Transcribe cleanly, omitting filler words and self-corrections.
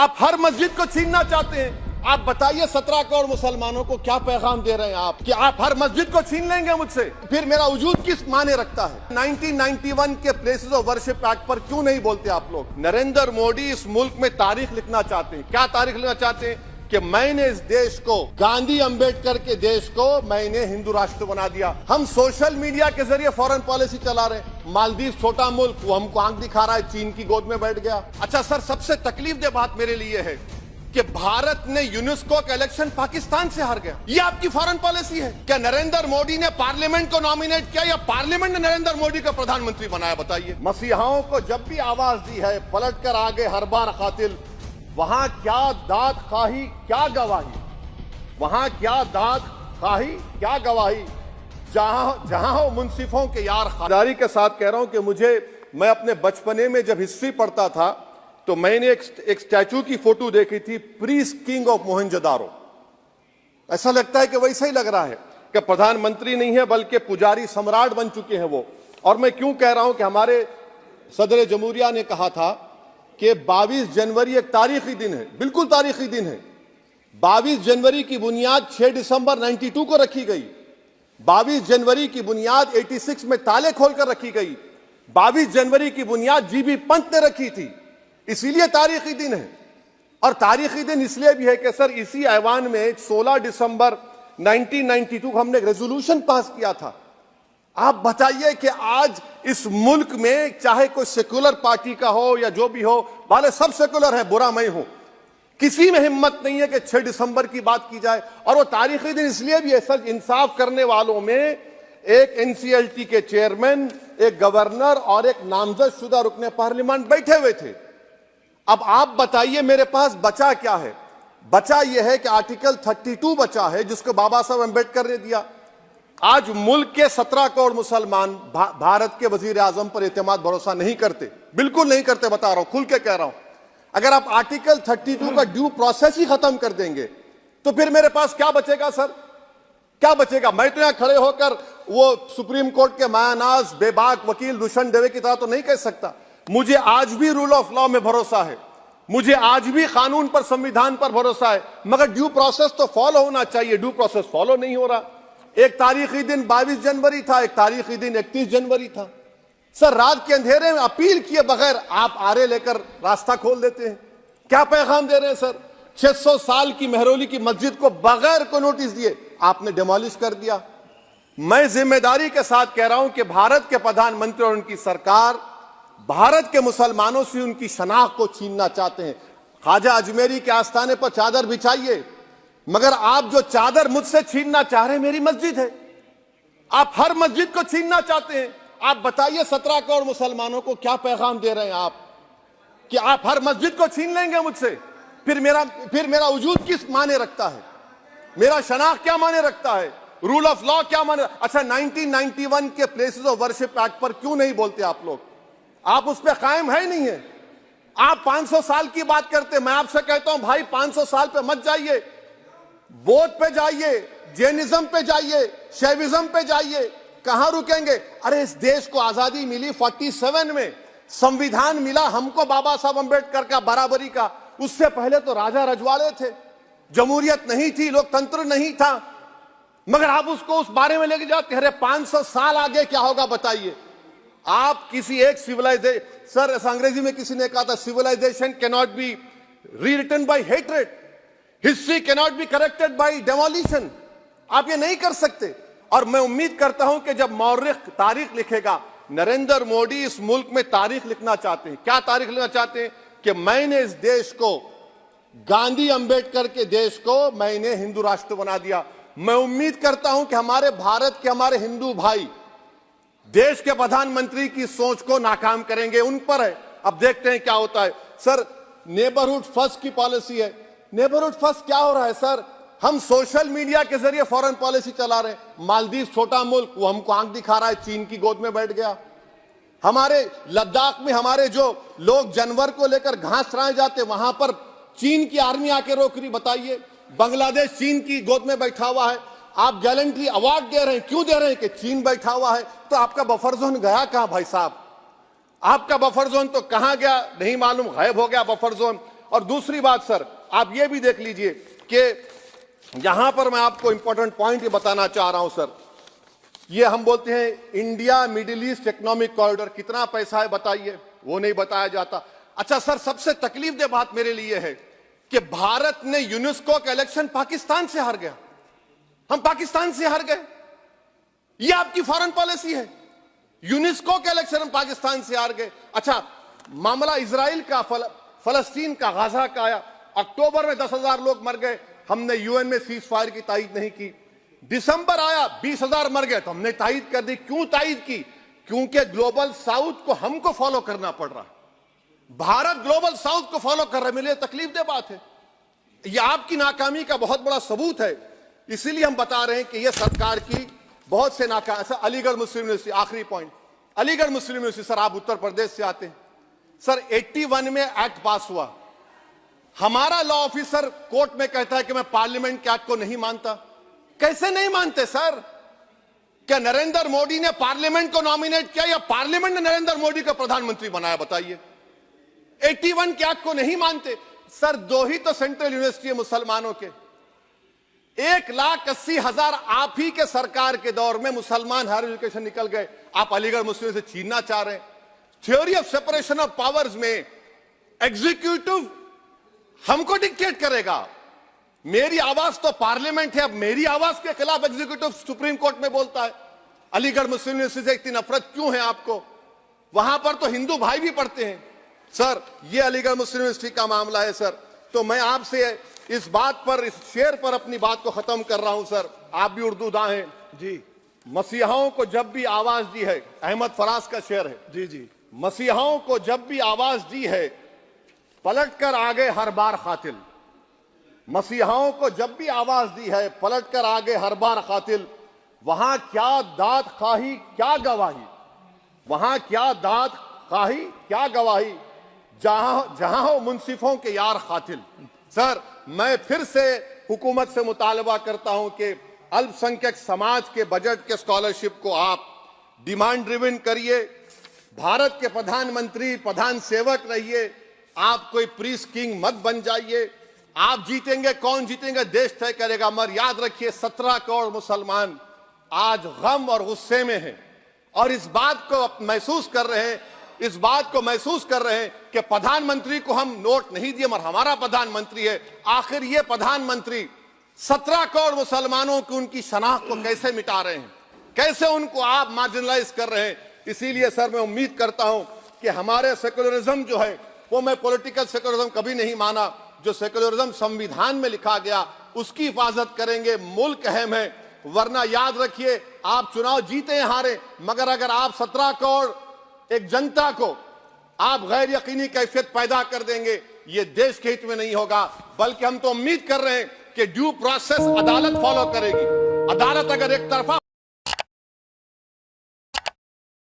आप हर मस्जिद को छीनना चाहते हैं। आप बताइए 17 करोड़ मुसलमानों को क्या पैगाम दे रहे हैं आप कि आप हर मस्जिद को छीन लेंगे मुझसे, फिर मेरा वजूद किस माने रखता है। 1991 के प्लेसेस ऑफ वर्शिप एक्ट पर क्यों नहीं बोलते आप लोग? नरेंद्र मोदी इस मुल्क में तारीख लिखना चाहते हैं। क्या तारीख लिखना चाहते हैं? कि मैंने इस देश को, गांधी अंबेडकर के देश को मैंने हिंदू राष्ट्र बना दिया। हम सोशल मीडिया के जरिए फॉरेन पॉलिसी चला रहे हैं। मालदीव छोटा मुल्क, वो हमको आंख दिखा रहा है, चीन की गोद में बैठ गया। अच्छा सर, सबसे तकलीफ दे बात मेरे लिए है कि भारत ने यूनेस्को का इलेक्शन पाकिस्तान से हार गया। ये आपकी फॉरेन पॉलिसी है क्या? नरेंद्र मोदी ने पार्लियामेंट को नॉमिनेट किया या पार्लियामेंट ने नरेंद्र मोदी को प्रधानमंत्री बनाया? बताइए। मसीहाओं को जब भी आवाज दी है, पलट कर आगे हर बार कातिल, वहां क्या दाद खाही क्या गवाही, वहां क्या दाद खाही क्या गवाही, जहां हो मुंसिफों के यार। खादारी के साथ कह रहा हूं कि मैं अपने बचपने में जब हिस्ट्री पढ़ता था तो मैंने एक स्टैचू की फोटो देखी थी, प्रीस्ट किंग ऑफ मोहनजोदारो। ऐसा लगता है कि वैसा ही लग रहा है कि प्रधानमंत्री नहीं है बल्कि पुजारी सम्राट बन चुके हैं वो। और मैं क्यों कह रहा हूं कि हमारे सदर जमहूरिया ने कहा था कि 22 जनवरी एक तारीखी दिन है, बिल्कुल तारीखी दिन है। 22 जनवरी की बुनियाद 6 दिसंबर 92 को रखी गई। 22 जनवरी की बुनियाद 86 में ताले खोलकर रखी गई। 22 जनवरी की बुनियाद जीबी पंत ने रखी थी। इसीलिए तारीखी दिन है। और तारीखी दिन इसलिए भी है कि सर इसी ऐवान में 16 दिसंबर 1992 को हमने एक रेजोल्यूशन पास किया था। आप बताइए कि आज इस मुल्क में चाहे कोई सेकुलर पार्टी का हो या जो भी हो, वाले सब सेकुलर है, बुरा मैं हूं, किसी में हिम्मत नहीं है कि 6 दिसंबर की बात की जाए। और वो तारीखी दिन इसलिए भी है सर, इंसाफ करने वालों में एक एनसीएलटी के चेयरमैन, एक गवर्नर और एक नामजद शुदा रुकने पार्लियामेंट बैठे हुए थे। अब आप बताइए मेरे पास बचा क्या है? बचा यह है कि आर्टिकल 32 बचा है जिसको बाबा साहब अम्बेडकर ने दिया। आज मुल्क के 17 करोड़ मुसलमान भारत के वजीर आजम पर एतमाद भरोसा नहीं करते, बिल्कुल नहीं करते, बता रहा हूं, खुल के कह रहा हूं। अगर आप आर्टिकल 32 का ड्यू प्रोसेस ही खत्म कर देंगे तो फिर मेरे पास क्या बचेगा सर? क्या बचेगा? मैं तो यहां खड़े होकर वो सुप्रीम कोर्ट के मायानाज बेबाक वकील दुष्यंत दवे की तरह तो नहीं कह सकता। मुझे आज भी रूल ऑफ लॉ में भरोसा है, मुझे आज भी कानून पर, संविधान पर भरोसा है, मगर ड्यू प्रोसेस तो फॉलो होना चाहिए। ड्यू प्रोसेस फॉलो नहीं हो रहा। एक तारीखी दिन 22 जनवरी था, एक तारीखी दिन 31 जनवरी था। सर रात के अंधेरे में अपील किए बगैर आप आरे लेकर रास्ता खोल देते हैं। क्या पैगाम दे रहे हैं सर? 600 साल की मेहरौली की मस्जिद को बगैर को नोटिस दिए आपने डिमोलिश कर दिया। मैं जिम्मेदारी के साथ कह रहा हूं कि भारत के प्रधानमंत्री और उनकी सरकार भारत के मुसलमानों से उनकी शनाख्त को छीनना चाहते हैं। ख्वाजा अजमेरी के आस्थाने पर चादर बिछाइए, मगर आप जो चादर मुझसे छीनना चाह रहे हैं मेरी मस्जिद है। आप हर मस्जिद को छीनना चाहते हैं। आप बताइए 17 करोड़ मुसलमानों को क्या पैगाम दे रहे हैं आप कि आप हर मस्जिद को छीन लेंगे मुझसे, फिर मेरा वजूद किस माने रखता है? मेरा शनाख्त क्या माने रखता है? रूल ऑफ लॉ क्या माने? अच्छा 1991 के प्लेसेस ऑफ वर्शिप एक्ट पर क्यों नहीं बोलते आप लोग? आप उस पर कायम है नहीं है। आप 500 साल की बात करते। मैं आपसे कहता हूं भाई 500 साल पे मत जाइए, बौद्ध पे जाइए, जैनिज्म पे जाइए, शैविज्म पे जाइए, कहां रुकेंगे? अरे इस देश को आजादी मिली 47 में, संविधान मिला हमको बाबा साहब अम्बेडकर का, बराबरी का। उससे पहले तो राजा रजवाड़े थे, जमहूरियत नहीं थी, लोकतंत्र नहीं था, मगर आप उसको उस बारे में लेके जाते। अरे 500 साल आगे क्या होगा बताइए? आप किसी एक सिविलाइजेशन, सर ऐसा अंग्रेजी में किसी ने कहा था, civilization can not be rewritten by hatred, history can not be corrected by demolition. आप ये नहीं कर सकते। और मैं उम्मीद करता हूं कि जब मौर्रिख तारीख लिखेगा, नरेंद्र मोदी इस मुल्क में तारीख लिखना चाहते हैं। क्या तारीख लिखना चाहते हैं? कि मैंने इस देश को, गांधी अंबेडकर के देश को मैंने हिंदू राष्ट्र बना दिया। मैं उम्मीद करता हूं कि हमारे भारत के हमारे हिंदू भाई देश के प्रधानमंत्री की सोच को नाकाम करेंगे। उन पर है, अब देखते हैं क्या होता है। सर नेबरहुड फर्स्ट की पॉलिसी है। नेबरहुड फर्स्ट क्या हो रहा है सर? हम सोशल मीडिया के जरिए फॉरेन पॉलिसी चला रहे हैं। मालदीव छोटा मुल्क, वो हमको आंख दिखा रहा है, चीन की गोद में बैठ गया। हमारे लद्दाख में हमारे जो लोग जानवर को लेकर घास चराए जाते, वहां पर चीन की आर्मी आके रोक रही। बताइए, बांग्लादेश चीन की गोद में बैठा हुआ है। आप गैलेंट्री अवार्ड दे रहे हैं, क्यों दे रहे हैं? कि चीन बैठा हुआ है। तो आपका बफर जोन गया कहां भाई साहब? आपका बफर जोन तो कहां गया नहीं मालूम, गायब हो गया बफर जोन। और दूसरी बात सर, आप ये भी देख लीजिए कि यहां पर मैं आपको इंपॉर्टेंट पॉइंट ये बताना चाह रहा हूं सर। ये हम बोलते हैं India middle east economic corridor, कितना पैसा है बताइए, वो नहीं बताया जाता। अच्छा सर, सबसे तकलीफदेह बात मेरे लिए है कि भारत ने यूनेस्को का इलेक्शन पाकिस्तान से हार गया। हम पाकिस्तान से हार गए, ये आपकी फॉरेन पॉलिसी है। यूनेस्को के इलेक्शन हम पाकिस्तान से हार गए। अच्छा, मामला इजराइल का, फलस्तीन का, गाजा का आया, अक्टूबर में 10,000 लोग मर गए, हमने यूएन में सीज फायर की तायीद नहीं की। दिसंबर आया, 20,000 मर गए, तो हमने तायीद कर दी। क्यों तायीद की? क्योंकि ग्लोबल साउथ को हमको फॉलो करना पड़ रहा है। भारत ग्लोबल साउथ को फॉलो कर रहे, मेरे लिए तकलीफदेह बात है। यह आपकी नाकामी का बहुत बड़ा सबूत है। इसीलिए हम बता रहे हैं कि यह सरकार की बहुत से नाकाम। सर, अलीगढ़ मुस्लिम यूनिवर्सिटी, आखिरी पॉइंट, अलीगढ़ मुस्लिम यूनिवर्सिटी, सर आप उत्तर प्रदेश से आते हैं सर, 81 में एक्ट पास हुआ। हमारा लॉ ऑफिसर कोर्ट में कहता है कि मैं पार्लियामेंट के एक्ट को नहीं मानता। कैसे नहीं मानते सर? क्या नरेंद्र मोदी ने पार्लियामेंट को नॉमिनेट किया या पार्लियामेंट ने नरेंद्र मोदी को प्रधानमंत्री बनाया? बताइए। 81 के एक्ट को नहीं मानते सर। 2 ही तो सेंट्रल यूनिवर्सिटी है मुसलमानों के, 1,80,000 आप ही के सरकार के दौर में मुसलमान हायर एजुकेशन निकल गए। आप अलीगढ़ मुस्लिम से छीनना चाह रहे हैं। Theory of separation of powers में एग्जीक्यूटिव हमको डिक्टेट करेगा। मेरी आवाज तो पार्लियामेंट है, अब मेरी आवाज के खिलाफ एग्जीक्यूटिव सुप्रीम कोर्ट में बोलता है। अलीगढ़ मुस्लिम यूनिवर्सिटी से इतनी नफरत क्यों है आपको? वहां पर तो हिंदू भाई भी पढ़ते हैं सर। ये अलीगढ़ मुस्लिम यूनिवर्सिटी का मामला है सर। तो मैं आपसे इस बात पर, इस शेर पर अपनी बात को खत्म कर रहा हूं सर। आप भी उर्दू दां हैं जी। मसीहाओं को जब भी आवाज दी है, अहमद फराज का शेर है जी जी, मसीहाओं को जब भी आवाज दी है, पलट कर आ गए हर बार कातिल। मसीहाओं को जब भी आवाज दी है, पलट कर आ गए हर बार कातिल। वहां क्या दाद खाही क्या गवाही, वहां क्या दाद खाही क्या गवाही, जहां हो मुंसिफों के यार कातिल। सर, मैं फिर से हुकूमत से मुतालबा करता हूं कि अल्पसंख्यक समाज के बजट के स्कॉलरशिप को आप डिमांड ड्रिवन करिए। भारत के प्रधानमंत्री प्रधान सेवक रहिए। आप कोई प्रीस किंग मत बन जाइए। आप जीतेंगे, कौन जीतेंगे देश तय करेगा। मगर याद रखिए, 17 करोड़ मुसलमान आज गम और गुस्से में हैं और इस बात को महसूस कर रहे हैं, इस बात को महसूस कर रहे हैं कि प्रधानमंत्री को हम नोट नहीं दिए मगर हमारा प्रधानमंत्री है। आखिर ये प्रधानमंत्री 17 करोड़ मुसलमानों की उनकी शनाख्त को कैसे मिटा रहे हैं, कैसे उनको आप मार्जिनलाइज कर रहे हैं। इसीलिए सर, मैं उम्मीद करता हूं कि हमारे सेक्युलरिज्म जो है, वो मैं पॉलिटिकल सेक्युलरिज्म कभी नहीं माना। जो सेक्युलरिज्म संविधान में लिखा गया उसकी हिफाजत करेंगे। मुल्क अहम है, वरना याद रखिए, आप चुनाव जीते या हारे, मगर अगर आप 17 करोड़ एक जनता को आप गैर यकीनी कैफियत पैदा कर देंगे, ये देश के हित में नहीं होगा। बल्कि हम तो उम्मीद कर रहे हैं कि ड्यू प्रोसेस अदालत फॉलो करेगी। अदालत अगर एक तरफा